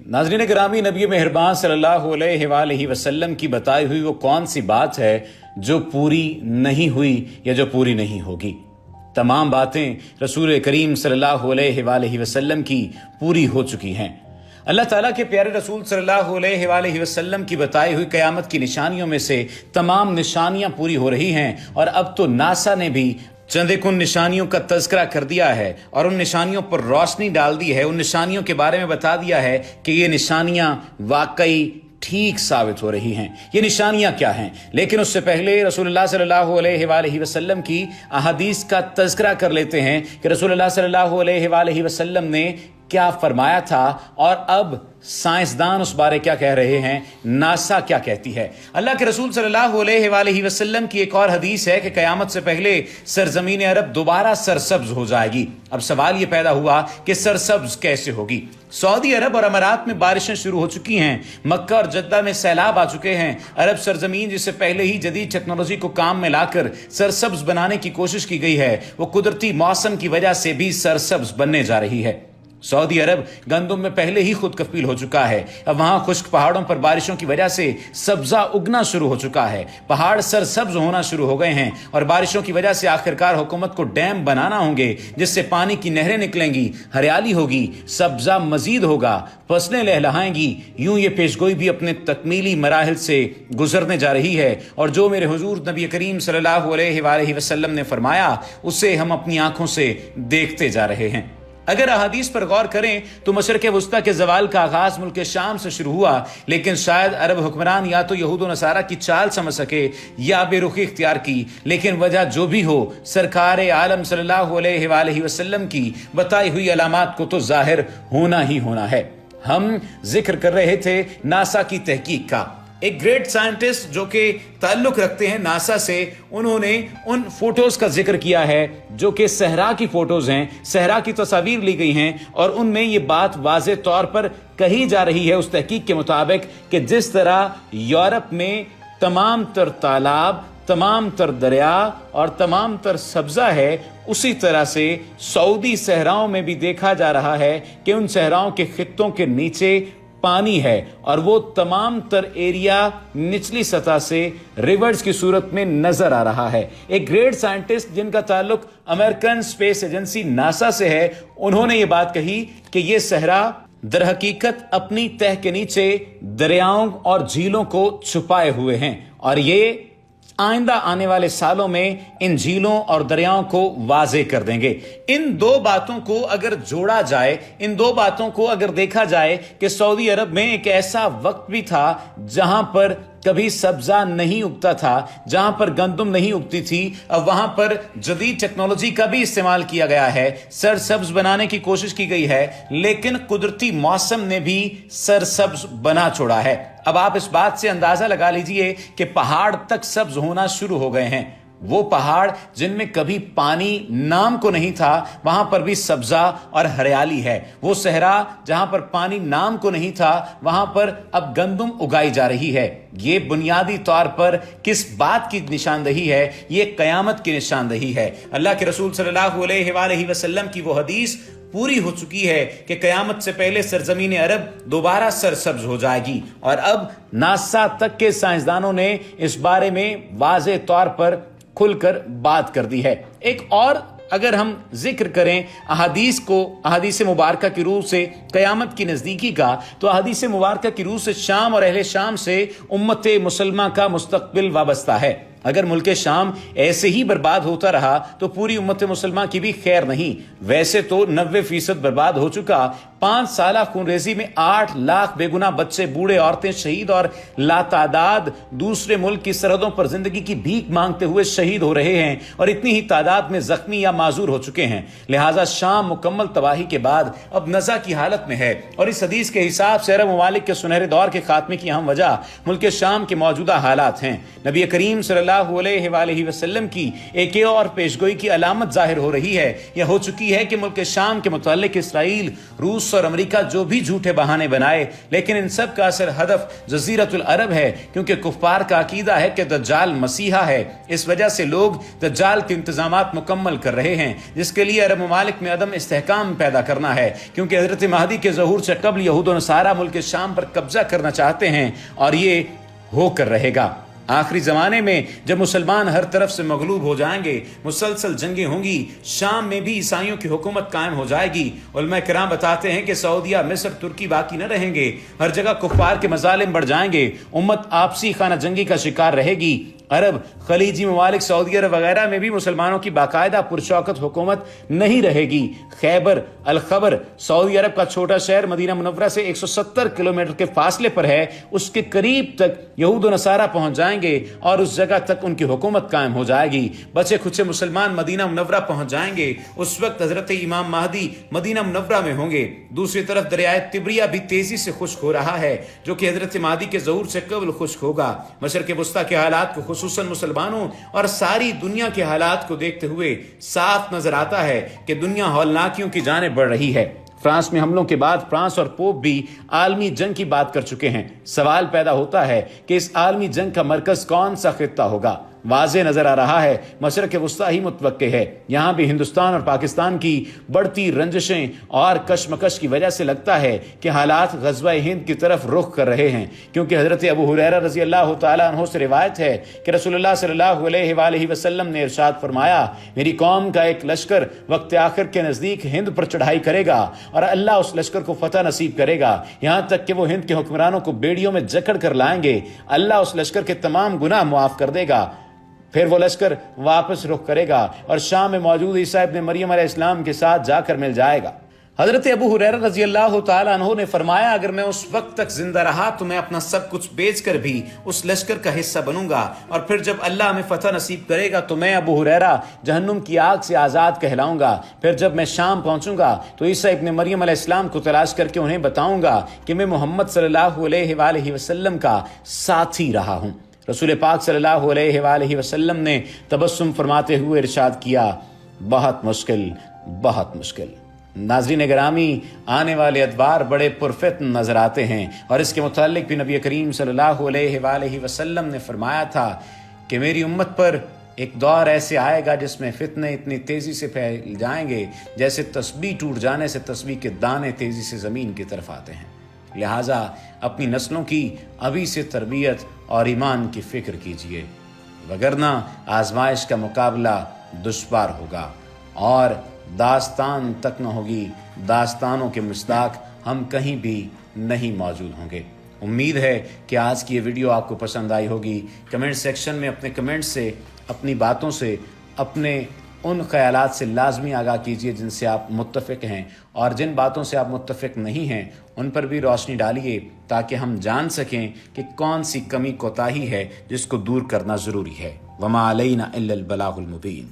नाज़रीन करामी, नबी मेहरबान सल्लल्लाहु अलैहि वआलैहि वसल्लम की बताई हुई वो कौन सी बात है जो पूरी नहीं हुई या जो पूरी नहीं होगी। तमाम बातें रसूल करीम सल्लल्लाहु अलैहि वआलैहि वसल्लम की पूरी हो चुकी हैं। अल्लाह ताला के प्यारे रसूल सल्लल्लाहु अलैहि वआलैहि वसल्लम की बताई हुई क़यामत की निशानियों में से तमाम निशानियां पूरी हो रही हैं और अब तो नासा ने भी चंद एक उन निशानियों का तज़किरा कर दिया है और उन निशानियों पर रोशनी डाल दी है, उन निशानियों के बारे में बता दिया है कि ये निशानियां वाकई ठीक साबित हो रही हैं। ये निशानियां क्या हैं? लेकिन उससे पहले रसूलुल्लाह सल्लल्लाहु अलैहि वसल्लम की अहादीस का तज़किरा कर लेते हैं कि रसूलुल्लाह सल्लल्लाहु अलैहि वसल्लम ने क्या फरमाया था और अब साइंसदान उस बारे क्या कह रहे हैं, नासा क्या कहती है। अल्लाह के रसूल सल्लल्लाहु अलैहि वसल्लम की एक और हदीस है कि क़यामत से पहले सरजमीन अरब दोबारा सरसब्ज हो जाएगी। अब सवाल यह पैदा हुआ कि सरसब्ज कैसे होगी। सऊदी अरब और अमारात में बारिशें शुरू हो चुकी हैं, मक्का और जद्दा में सैलाब आ चुके हैं। अरब सरजमीन जिसे पहले ही जदीद टेक्नोलॉजी को काम में लाकर सरसब्ज बनाने की कोशिश की गई है, वो कुदरती मौसम की वजह से भी सरसब्ज बनने जा रही है। सऊदी अरब गंदुम में पहले ही खुद कफील हो चुका है। अब वहां खुश्क पहाड़ों पर बारिशों की वजह से सब्जा उगना शुरू हो चुका है, पहाड़ सरसब्ज होना शुरू हो गए हैं और बारिशों की वजह से आखिरकार हुकूमत को डैम बनाना होंगे जिससे पानी की नहरें निकलेंगी, हरियाली होगी, सब्जा मजीद होगा, फसलें लहलहाएंगी। यूं ये पेशगोई भी अपने तकमीली मराहिल से गुजरने जा रही है और जो मेरे हुजूर नबी करीम सल्लल्लाहु अलैहि वसल्लम ने फरमाया उसे हम अपनी आंखों से देखते जा रहे हैं। अगर अहादीस पर गौर करें तो मशरक़ वुस्ता के ज़वाल का आगाज मुल्क शाम से शुरू हुआ, लेकिन शायद अरब हुक्मरान या तो यहूद व नसारा की चाल समझ सके या बेरुखी इख्तियार की। लेकिन वजह जो भी हो, सरकार आलम सल्लल्लाहु अलैहि वसल्लम की बताई हुई अलामात को तो जाहिर होना ही होना है। हम जिक्र कर रहे थे नासा की तहकीक का। एक ग्रेट साइंटिस्ट जो कि ताल्लुक रखते हैं नासा से, उन्होंने उन फोटोज का जिक्र किया है जो कि सहरा की फोटोज हैं, सहरा की तस्वीर ली गई हैं और उनमें ये बात वाज़े तौर पर कही जा रही है उस तहकीक के मुताबिक कि जिस तरह यूरोप में तमाम तर तालाब, तमाम तर दरिया और तमाम तर सब्जा है, उसी तरह से सऊदी सहराओं में भी देखा जा रहा है कि उन सहराओं के खित्तों के नीचे पानी है और वो तमाम तर एरिया निचली सतह से रिवर्स की सूरत में नजर आ रहा है। एक ग्रेट साइंटिस्ट जिनका ताल्लुक अमेरिकन स्पेस एजेंसी नासा से है, उन्होंने ये बात कही कि ये सहरा दर हकीकत अपनी तह के नीचे दरियाओं और झीलों को छुपाए हुए हैं और ये आइंदा आने वाले सालों में इन झीलों और दरियाओं को वाजे कर देंगे। इन दो बातों को अगर जोड़ा जाए, इन दो बातों को अगर देखा जाए कि सऊदी अरब में एक ऐसा वक्त भी था जहां पर कभी सब्जा नहीं उगता था, जहां पर गंदुम नहीं उगती थी, अब वहां पर जदीद टेक्नोलॉजी का भी इस्तेमाल किया गया है, सरसब्ज बनाने की कोशिश की गई है, लेकिन कुदरती मौसम ने भी सरसब्ज बना छोड़ा है। अब आप इस बात से अंदाजा लगा लीजिए कि पहाड़ तक सब्ज होना शुरू हो गए हैं। वो पहाड़ जिनमें कभी पानी नाम को नहीं था, वहां पर भी सब्जा और हरियाली है। वो सहरा जहां पर पानी नाम को नहीं था, वहां पर अब गंदुम उगाई जा रही है। ये बुनियादी तौर पर किस बात की निशानदही है? ये कयामत की निशानदही है। अल्लाह के रसूल सल्लल्लाहु अलैहि वसल्लम की वो हदीस पूरी हो चुकी है कि कयामत से पहले सरजमीन अरब दोबारा सरसब्ज हो जाएगी और अब नासा तक के साइंसदानों ने इस बारे में वाज़े तौर पर खुलकर बात कर दी है। एक और अगर हम जिक्र करें अहादीस को, अहादीस मुबारका की रूह से कयामत की नज़दीकी का, तो अहादीस मुबारका की रूह से शाम और अहले शाम से उम्मत मुसलमा का मुस्तकबिल वाबस्ता है। अगर मुल्क शाम ऐसे ही बर्बाद होता रहा तो पूरी उम्मत मुसलमान की भी खैर नहीं। वैसे तो 90% बर्बाद हो चुका। 5 साल खूनरेजी में 8 लाख बेगुनाह बच्चे, बूढ़े, औरतें शहीद और लातादाद दूसरे मुल्क की सरहदों पर जिंदगी की भीख मांगते हुए शहीद हो रहे हैं और इतनी ही तादाद में जख्मी या माजूर हो चुके हैं। लिहाजा शाम मुकम्मल तबाही के बाद अब नज़ा की हालत में है और इस हदीस के हिसाब से अरब ममालिक के सुनहरे दौर के खात्मे की अहम वजह मुल्क शाम के मौजूदा हालात हैं। नबी करीम सल्लल्लाहु सल्लल्लाहु अलैहि वालैहि वसल्लम की एक और पेशगोई की अलामत जाहिर हो रही है, यह हो चुकी है कि मुल्क शाम के मुतालिक इसराइल, रूस और अमेरिका जो भी झूठे बहाने बनाए, लेकिन इन सब का असल हदफ जजीरतुल अरब है, क्योंकि कुफ्फार का अकीदा है कि दज्जाल मसीहा है। इस वजह से लोग दज्जाल के इंतजामात मुकम्मल कर रहे हैं, जिसके लिए अरब ममालिक में अदम इस्तेहकाम पैदा करना है, क्योंकि हजरत महदी के ज़हूर से कबल यहूद और नसारा मुल्क शाम पर कब्जा करना चाहते हैं, और ये होकर रहेगा। आखिरी जमाने में जब मुसलमान हर तरफ से मगलूब हो जाएंगे, मुसलसल जंगें होंगी, शाम में भी ईसाइयों की हुकूमत कायम हो जाएगी। उलमा किराम बताते हैं कि सऊदिया, मिस्र, तुर्की बाकी न रहेंगे, हर जगह कुफ्फार के मजालिम बढ़ जाएंगे, उम्मत आपसी खाना जंगी का शिकार रहेगी। अरब, खलीजी ममालिक, सऊदी अरब वगैरह में भी मुसलमानों की बाकायदा पुरशौकत हुकूमत नहीं रहेगी। खैबर अल खबर, सऊदी अरब का छोटा शहर, मदीना मुनव्वरा से 170 किलोमीटर के फासले पर है, उसके करीब तक यहूद और नसारा पहुंच जाएंगे और उस जगह तक उनकी हुकूमत कायम हो जाएगी। बचे खुचे मुसलमान मदीना मुनव्वरा पहुंच जाएंगे। उस वक्त हजरत इमाम महदी मदीना मुनव्वरा में होंगे। दूसरी तरफ दरियाए तिब्रिया भी तेजी से खुश्क हो रहा है, जो कि हजरत महदी के ज़हूर से कबल खुश्क होगा। मशरिक़ वुस्ता के हालात को, खुसूसन मुसलमानों और सारी दुनिया के हालात को देखते हुए साफ नजर आता है कि दुनिया हौलनाकियों की जानिब बढ़ रही है। फ्रांस में हमलों के बाद फ्रांस और पोप भी आलमी जंग की बात कर चुके हैं। सवाल पैदा होता है कि इस आलमी जंग का मरकज कौन सा खित्ता होगा। वाज़े नजर आ रहा है मशरिक़ वुस्ता ही मुतवक्के है। यहाँ भी हिंदुस्तान और पाकिस्तान की बढ़ती रंजिशें और कशमकश की वजह से लगता है कि हालात ग़ज़वा हिंद की तरफ रुख कर रहे हैं, क्योंकि हज़रत अबू हुरैरा रज़ी अल्लाह तआला अन्हु से रिवायत है कि रसूलुल्लाह सल्लल्लाहु अलैहि वसल्लम ने इरशाद फरमाया, मेरी कौम का एक लश्कर वक्त आखिर के नज़दीक हिंद पर चढ़ाई करेगा और अल्लाह उस लश्कर को फतह नसीब करेगा, यहाँ तक कि वो हिंद के हुक्मरानों को बेड़ियों में जकड़ कर लाएंगे। अल्लाह उस लश्कर के तमाम गुनाह मुआफ़ कर देगा। फिर वो लश्कर वापस रुख करेगा और शाम में मौजूद ईसा इब्न मरियम अलैहिस्सलाम के साथ जाकर मिल जाएगा। हजरत अबू हुरैरा रज़ी अल्लाह तआला अन्हु ने फरमाया, अगर मैं उस वक्त तक जिंदा रहा तो मैं अपना सब कुछ बेचकर भी उस लश्कर का हिस्सा बनूंगा, और फिर जब अल्लाह हमें फतह नसीब करेगा तो मैं अबू हुरैरा जहन्नुम की आग से आज़ाद कहलाऊंगा। फिर जब मैं शाम पहुंचूंगा तो ईसा इब्न मरियम अलैहिस्सलाम को तलाश करके उन्हें बताऊंगा कि मैं मोहम्मद सल्लल्लाहु अलैहि वसल्लम का साथी रहा हूं। रसूल पाक सल्लल्लाहु अलैहि वसल्लम ने तबस्सुम फरमाते हुए इरशाद किया, बहुत मुश्किल, बहुत मुश्किल। नाज़रीन गिरामी, आने वाले अदवार बड़े पुरफितन नजर आते हैं, और इसके मुतालिक भी नबी करीम सल्लल्लाहु अलैहि वसल्लम ने फरमाया था कि मेरी उम्मत पर एक दौर ऐसे आएगा जिसमें फितने इतनी तेजी से फैल जाएंगे जैसे तस्बीह टूट जाने से तस्बीह के दाने तेजी से जमीन की तरफ आते हैं। लिहाजा अपनी नस्लों की अभी से तरबियत और ईमान की फिक्र कीजिए, वगरना आजमाइश का मुकाबला दुश्वार होगा और दास्तान तक न होगी, दास्तानों के मुस्ताक हम कहीं भी नहीं मौजूद होंगे। उम्मीद है कि आज की ये वीडियो आपको पसंद आई होगी। कमेंट सेक्शन में अपने कमेंट से, अपनी बातों से, अपने उन ख्यालात से लाजमी आगाह कीजिए जिनसे आप मुत्तफ़िक हैं, और जिन बातों से आप मुत्तफ़िक नहीं हैं उन पर भी रोशनी डालिए, ताकि हम जान सकें कि कौन सी कमी कोताही है जिसको दूर करना ज़रूरी है। वमा अलैना इल्लल बलागुल मुबीन।